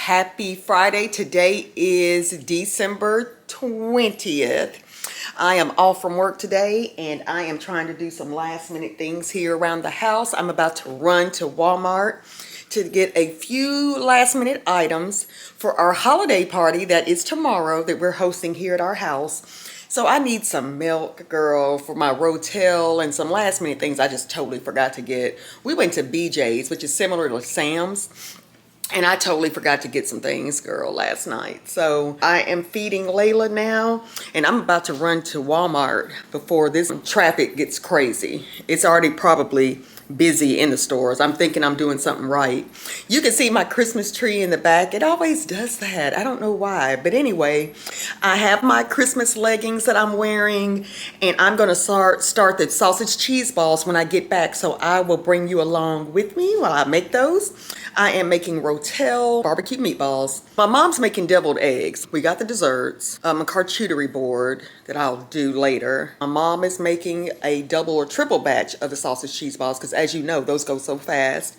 Happy Friday. Today is December 20th. I am off from work today and I am trying to do some last minute things here around the house. I'm about to run to Walmart to get a few last minute items for our holiday party that is tomorrow that we're hosting here at our house. So I need some milk, girl, for my rotel and some last minute things I just totally forgot to get. We went to BJ's, which is similar to Sam's. And I totally forgot to get some things, girl, last night. So I am feeding Layla now, and I'm about to run to Walmart before this traffic gets crazy. It's already probably busy in the stores. I'm thinking I'm doing something right. You can see my Christmas tree in the back. It always does that. I don't know why. But anyway, I have my Christmas leggings that I'm wearing, and I'm going to start the sausage cheese balls when I get back. So I will bring you along with me while I make those. I am making rotel barbecue meatballs. My mom's making deviled eggs. We got the desserts, a charcuterie board that I'll do later. My mom is making a double or triple batch of the sausage cheese balls because, as you know, those go so fast.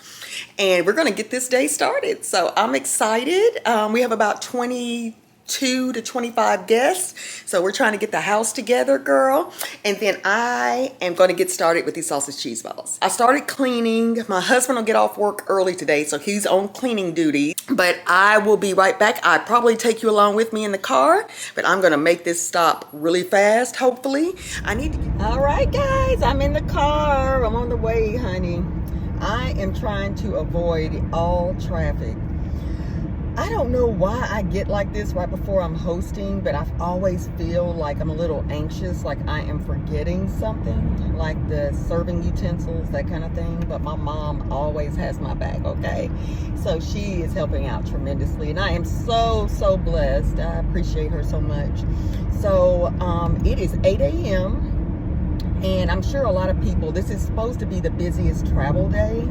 And we're going to get this day started. So I'm excited. We have about 22 to 25 guests. So we're trying to get the house together, girl. And then I am going to get started with these sausage cheese balls. I started cleaning. My husband will get off work early today, so he's on cleaning duty. But I will be right back. I'll probably take you along with me in the car, but I'm going to make this stop really fast, hopefully. All right, guys, I'm in the car. I'm on the way, honey. I am trying to avoid all traffic. I don't know why I get like this right before I'm hosting, but I always feel like I'm a little anxious, like I am forgetting something, like the serving utensils, that kind of thing. But my mom always has my back, okay? So she is helping out tremendously, and I am so blessed. I appreciate her so much. So it is 8 a.m. and I'm sure a lot of people, this is supposed to be the busiest travel day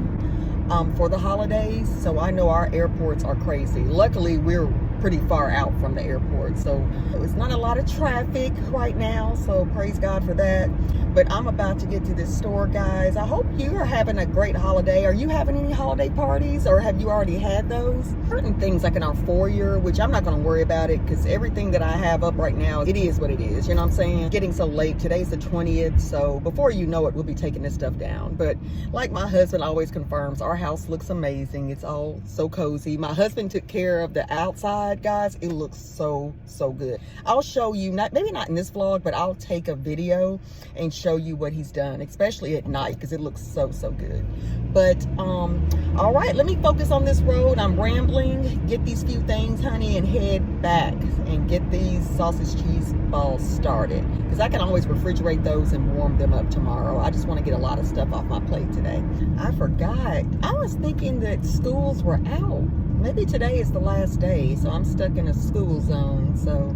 for the holidays, so I know our airports are crazy. Luckily, we're pretty far out from the airport, so it's not a lot of traffic right now, so praise God for that. But I'm about to get to this store, guys. I hope you are having a great holiday. Are you having any holiday parties, or have you already had those? Certain things like in our foyer, which I'm not going to worry about it because everything that I have up right now, it is what it is. You know what I'm saying? Getting so late. Today's the 20th, so before you know it, we'll be taking this stuff down. But like my husband always confirms, our house looks amazing. It's all so cozy. My husband took care of the outside, guys. It looks so good. I'll show you, maybe not in this vlog, but I'll take a video and show you what he's done, especially at night, because it looks so good. But all right, let me focus on this road. I'm rambling. Get these few things, honey, and head back and get these sausage cheese balls started, because I can always refrigerate those and warm them up tomorrow. I just want to get a lot of stuff off my plate today. I forgot, I was thinking that schools were out. Maybe today is the last day, so I'm stuck in a school zone. So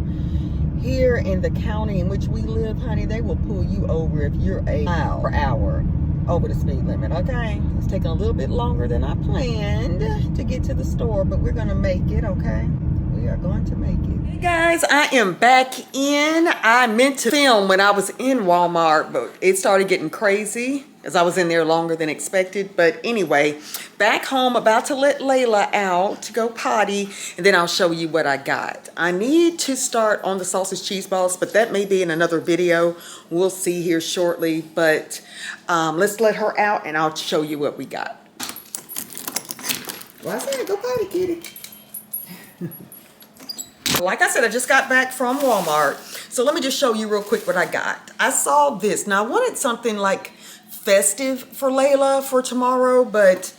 here in the county in which we live, honey, they will pull you over if you're a mile per hour over the speed limit, okay? It's taking a little bit longer than I planned to get to the store, but we're gonna make it, okay? We are going to make it. Hey guys, I am back in. I meant to film when I was in Walmart, but it started getting crazy as I was in there longer than expected. But anyway, back home, about to let Layla out to go potty, and then I'll show you what I got. I need to start on the sausage cheese balls, but that may be in another video. We'll see here shortly, but let's let her out and I'll show you what we got. Well, I said, go potty, kitty. Like I said, I just got back from Walmart, so let me just show you real quick what I got. I saw this. Now, I wanted something like festive for Layla for tomorrow, but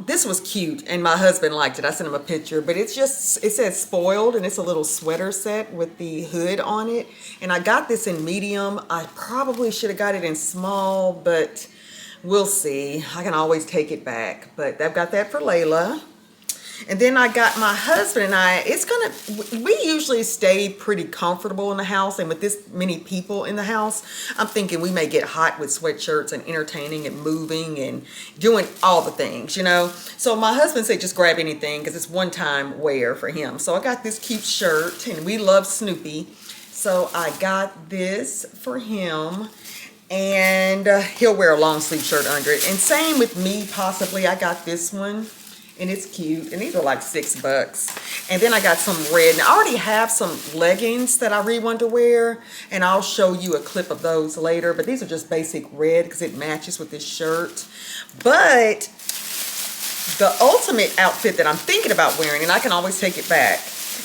this was cute, and my husband liked it. I sent him a picture, but it says spoiled, and it's a little sweater set with the hood on it, and I got this in medium. I probably should have got it in small, but we'll see. I can always take it back, but I've got that for Layla. And then I got my husband and I, we usually stay pretty comfortable in the house, and with this many people in the house, I'm thinking we may get hot with sweatshirts and entertaining and moving and doing all the things, you know. So my husband said just grab anything because it's one-time wear for him. So I got this cute shirt, and we love Snoopy. So I got this for him. And he'll wear a long sleeve shirt under it. And same with me, possibly. I got this one. And it's cute. And these are like $6. And then I got some red. And I already have some leggings that I really want to wear. And I'll show you a clip of those later. But these are just basic red because it matches with this shirt. But the ultimate outfit that I'm thinking about wearing, and I can always take it back,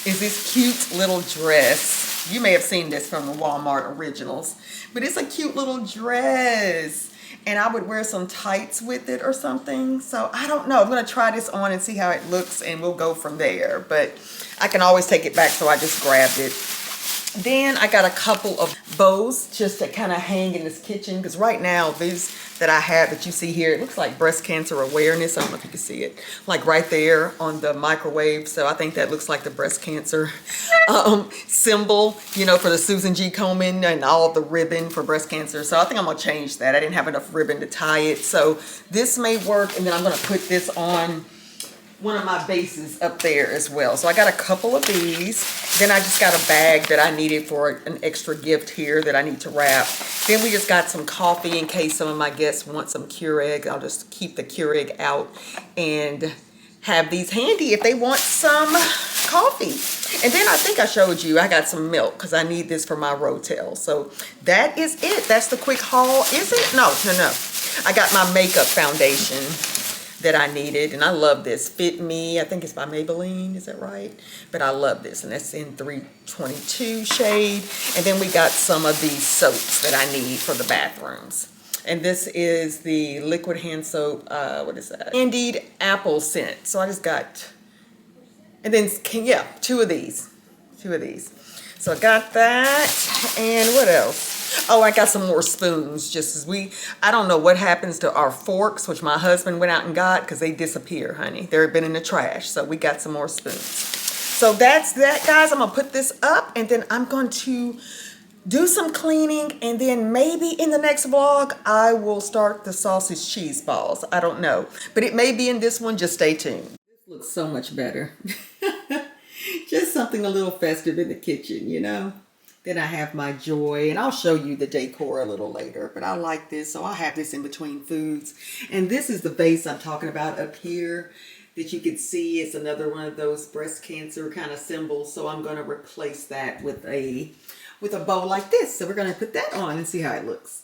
is this cute little dress. You may have seen this from the Walmart originals. But it's a cute little dress. And I would wear some tights with it or something. So I don't know. I'm going to try this on and see how it looks, and we'll go from there. But I can always take it back, so I just grabbed it. Then I got a couple of bows just to kind of hang in this kitchen, because right now these that I have that you see here, it looks like breast cancer awareness. I don't know if you can see it, like right there on the microwave. So I think that looks like the breast cancer symbol, you know, for the Susan G. Komen and all the ribbon for breast cancer. So I think I'm gonna change that. I didn't have enough ribbon to tie it, so this may work. And then I'm gonna put this on one of my bases up there as well. So I got a couple of these. Then I just got a bag that I needed for an extra gift here that I need to wrap. Then we just got some coffee in case some of my guests want some Keurig. I'll just keep the Keurig out and have these handy if they want some coffee. And then I think I showed you I got some milk because I need this for my Rotel. So that is it. That's the quick haul. Is it? No. I got my makeup foundation that I needed, and I love this. Fit Me, I think it's by Maybelline, is that right? But I love this, and that's in 322 shade. And then we got some of these soaps that I need for the bathrooms. And this is the liquid hand soap, what is that? Candied apple scent. So I just got, and then, yeah, two of these. So I got that, and what else? Oh, I got some more spoons, just as I don't know what happens to our forks, which my husband went out and got, because they disappear, honey. They've been in the trash, so we got some more spoons. So that's that, guys. I'm going to put this up, and then I'm going to do some cleaning, and then maybe in the next vlog, I will start the sausage cheese balls. I don't know, but it may be in this one. Just stay tuned. This looks so much better. Just something a little festive in the kitchen, you know. Then I have my joy, and I'll show you the decor a little later, but I like this, so I'll have this in between foods. And this is the vase I'm talking about up here that you can see. It's another one of those breast cancer kind of symbols, so I'm going to replace that with a bow like this. So we're going to put that on and see how it looks.